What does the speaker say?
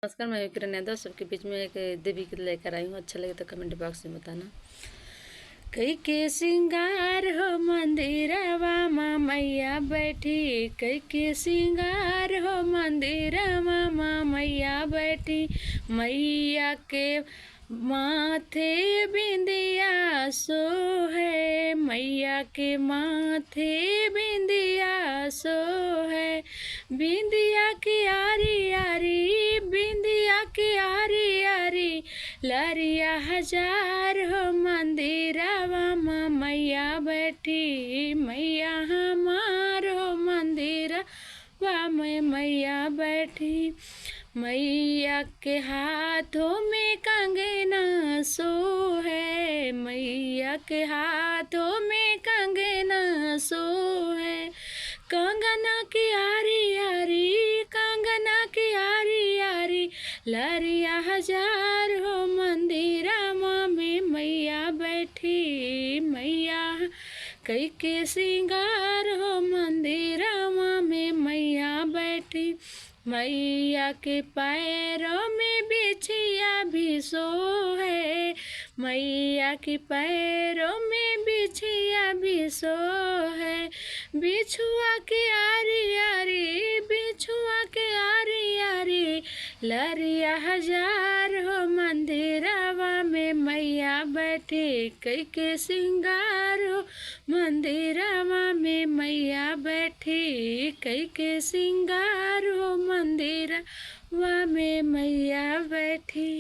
नमस्कार, मैं किरण यादव सबके बीच में एक देवी गीत लेकर आई हूँ। अच्छा लगे तो कमेंट बॉक्स में बताना। कई के सिंगार हो मंदिरवा माँ मैया बैठी, कई के सिंगार हो मंदिरवा माँ मैया बैठी। मैया के माथे बिंदिया सो है, मैया के माथे बिंदिया सो है। बिंदिया की आरी आरी, बिंदिया की आरी आरी, लरिया हजार हो मंदिरवा माँ मैया बैठी। मैया हमार हो मंदिरवा में मैया बैठी। मैया के हाथों में कंगना सो है, मैया के हाथों में कंगना सो है। कंगना की आरी आरी, कंगना की आरी आरी, लरिया हजार हो मंदिरमा में मैया बैठी। मैया कई के सिंगार हो मंदिरमा में मैया बैठी। मैया के पैरों में बिछिया भी सो है, मैया के पैरों में बिछिया भी सो है। बिछुआ के आरी आरी, बिछुआ के आरी आरी, लरिया हजार हो मंदिरवा में मैया बैठी। कई के सिंगार हो मंदिरवा में मैया बैठी, कई के सिंगार हो मंदिरवा में मैया बैठी।